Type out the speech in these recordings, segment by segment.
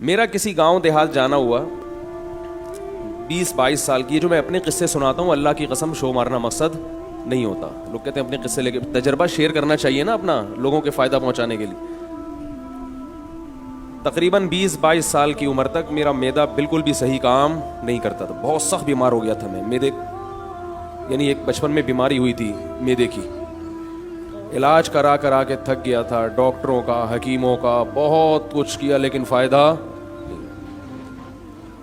میرا کسی گاؤں دیہات جانا ہوا 20-22 سال کی. جو میں اپنے قصے سناتا ہوں اللہ کی قسم شو مارنا مقصد نہیں ہوتا. لوگ کہتے ہیں اپنے قصے لے کے تجربہ شیئر کرنا چاہیے نا اپنا, لوگوں کے فائدہ پہنچانے کے لیے. تقریباً 20-22 سال کی عمر تک میرا معدہ بالکل بھی صحیح کام نہیں کرتا تھا. بہت سخت بیمار ہو گیا تھا میں. معدے یعنی ایک بچپن میں بیماری ہوئی تھی معدے کی, علاج کرا کرا کے تھک گیا تھا. ڈاکٹروں کا, حکیموں کا, بہت کچھ کیا لیکن فائدہ.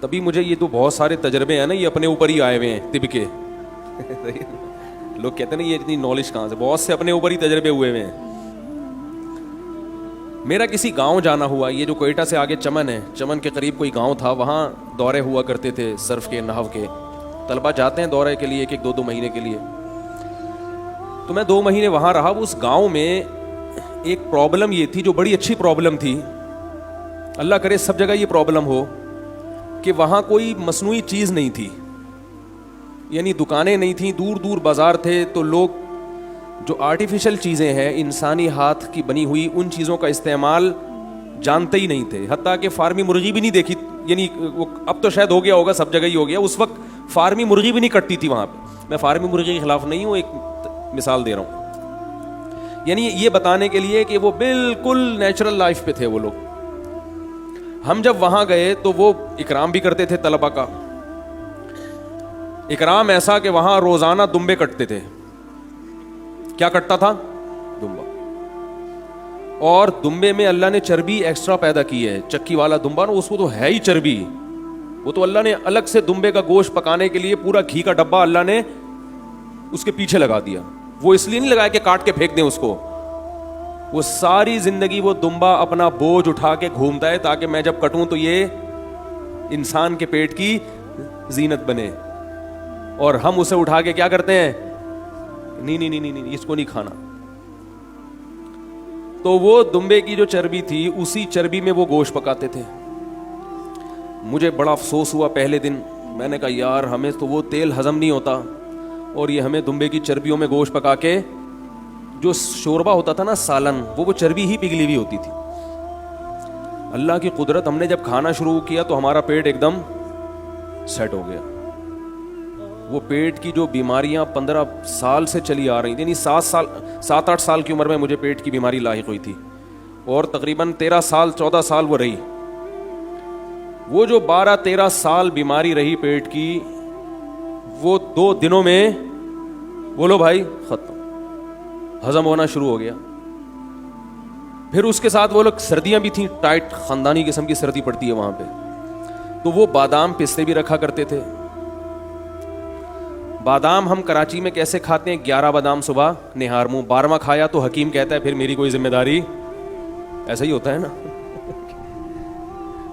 تبھی مجھے یہ تو بہت سارے تجربے ہیں نا, یہ اپنے اوپر ہی آئے ہوئے ہیں طب کے. لوگ کہتے ہیں نا یہ اتنی نالج کہاں سے, بہت سے اپنے اوپر ہی تجربے ہوئے ہوئے ہیں. میرا کسی گاؤں جانا ہوا. یہ جو کوئٹہ سے آگے چمن ہے, چمن کے قریب کوئی گاؤں تھا, وہاں دورے ہوا کرتے تھے صرف کے, نحو کے. طلبہ جاتے ہیں دورے کے لیے 1-2 مہینے کے لیے. تو میں 2 مہینے وہاں رہا. اس گاؤں میں ایک پرابلم یہ تھی جو بڑی اچھی پرابلم تھی, اللہ کرے سب جگہ یہ پرابلم ہو, کہ وہاں کوئی مصنوعی چیز نہیں تھی. یعنی دکانیں نہیں تھیں, دور دور بازار تھے. تو لوگ جو آرٹیفیشل چیزیں ہیں انسانی ہاتھ کی بنی ہوئی, ان چیزوں کا استعمال جانتے ہی نہیں تھے. حتیٰ کہ فارمی مرغی بھی نہیں دیکھی. یعنی اب تو شاید ہو گیا ہوگا, سب جگہ ہی ہو گیا. اس وقت فارمی مرغی بھی نہیں کٹتی تھی وہاں پہ. میں فارمی مرغی کے خلاف نہیں ہوں, ایک مثال دے رہا ہوں. یعنی یہ بتانے کے لیے کہ وہ بالکل نیچرل لائف پہ تھے وہ لوگ. ہم جب وہاں گئے تو وہ اکرام بھی کرتے تھے طلبہ کا. اکرام ایسا کہ وہاں روزانہ دمبے کٹتے تھے. کیا کٹتا تھا؟ دمبا. اور دمبے میں اللہ نے چربی ایکسٹرا پیدا کی ہے. چکی والا دمبا نا, اس کو تو ہے ہی چربی. وہ تو اللہ نے الگ سے دمبے کا گوشت پکانے کے لیے پورا گھی کا ڈبہ اللہ نے اس کے پیچھے لگا دیا. وہ اس لیے نہیں لگایا کہ کاٹ کے پھینک دیں اس کو. وہ ساری زندگی وہ دمبا اپنا بوجھ اٹھا کے گھومتا ہے تاکہ میں جب کٹوں تو یہ انسان کے پیٹ کی زینت بنے. اور ہم اسے اٹھا کے کیا کرتے ہیں, نہیں اس کو نہیں کھانا. تو وہ دمبے کی جو چربی تھی اسی چربی میں وہ گوشت پکاتے تھے. مجھے بڑا افسوس ہوا پہلے دن. میں نے کہا یار ہمیں تو وہ تیل ہضم نہیں ہوتا, اور یہ ہمیں دمبے کی چربیوں میں گوشت پکا کے جو شوربہ ہوتا تھا نا, سالن, وہ چربی ہی پگھلی ہوئی ہوتی تھی. اللہ کی قدرت, ہم نے جب کھانا شروع کیا تو ہمارا پیٹ ایک دم سیٹ ہو گیا. وہ پیٹ کی جو بیماریاں 15 سال سے چلی آ رہی تھیں, یعنی 7-8 سال کی عمر میں مجھے پیٹ کی بیماری لاحق ہوئی تھی, اور تقریباً 13-14 سال وہ رہی. وہ جو 12-13 سال بیماری رہی پیٹ کی, وہ 2 دنوں میں بولو بھائی ختم, ہضم ہونا شروع ہو گیا. پھر اس کے ساتھ وہ لوگ سردیاں بھی تھیں, ٹائٹ خاندانی قسم کی سردی پڑتی ہے وہاں پہ. تو وہ بادام پستے بھی رکھا کرتے تھے. بادام ہم کراچی میں کیسے کھاتے ہیں, 11 بادام صبح نہار منہ, 12واں کھایا تو حکیم کہتا ہے پھر میری کوئی ذمہ داری. ایسا ہی ہوتا ہے نا.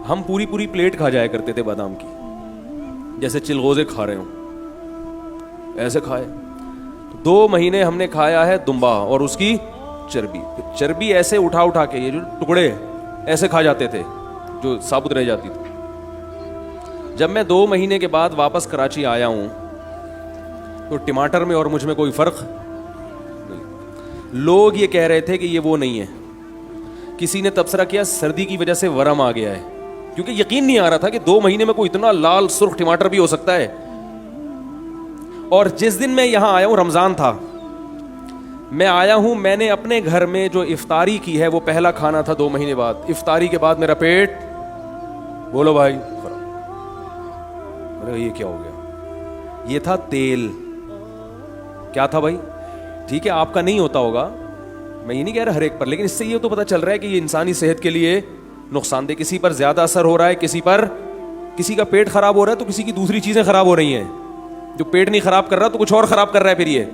ہم پوری پلیٹ کھا جایا کرتے تھے بادام کی, جیسے چلغوزے کھا رہے ہوں, ایسے کھائے. 2 مہینے ہم نے کھایا ہے دمبا اور اس کی چربی ایسے اٹھا کے, یہ جو ٹکڑے ایسے کھا جاتے تھے جو ثابت رہ جاتی تھی. جب میں 2 مہینے کے بعد واپس کراچی آیا ہوں تو ٹماٹر میں اور مجھ میں کوئی فرق نہیں. لوگ یہ کہہ رہے تھے کہ یہ وہ نہیں ہے. کسی نے تبصرہ کیا سردی کی وجہ سے ورم آ گیا ہے, کیونکہ یقین نہیں آ رہا تھا کہ 2 مہینے میں کوئی اتنا لال سرخ ٹماٹر بھی ہو سکتا ہے. اور جس دن میں یہاں آیا ہوں رمضان تھا, میں آیا ہوں, میں نے اپنے گھر میں جو افطاری کی ہے وہ پہلا کھانا تھا 2 مہینے بعد. افطاری کے بعد میرا پیٹ, بولو بھائی, یہ کیا ہو گیا؟ یہ تھا تیل. کیا تھا بھائی؟ ٹھیک ہے آپ کا نہیں ہوتا ہوگا, میں یہ نہیں کہہ رہا ہر ایک پر, لیکن اس سے یہ تو پتہ چل رہا ہے کہ یہ انسانی صحت کے لیے نقصان دہ. کسی پر زیادہ اثر ہو رہا ہے, کسی کا پیٹ خراب ہو رہا ہے تو کسی کی دوسری چیزیں خراب ہو رہی ہیں. جو پیٹ نہیں خراب کر رہا تو کچھ اور خراب کر رہا ہے پھر یہ.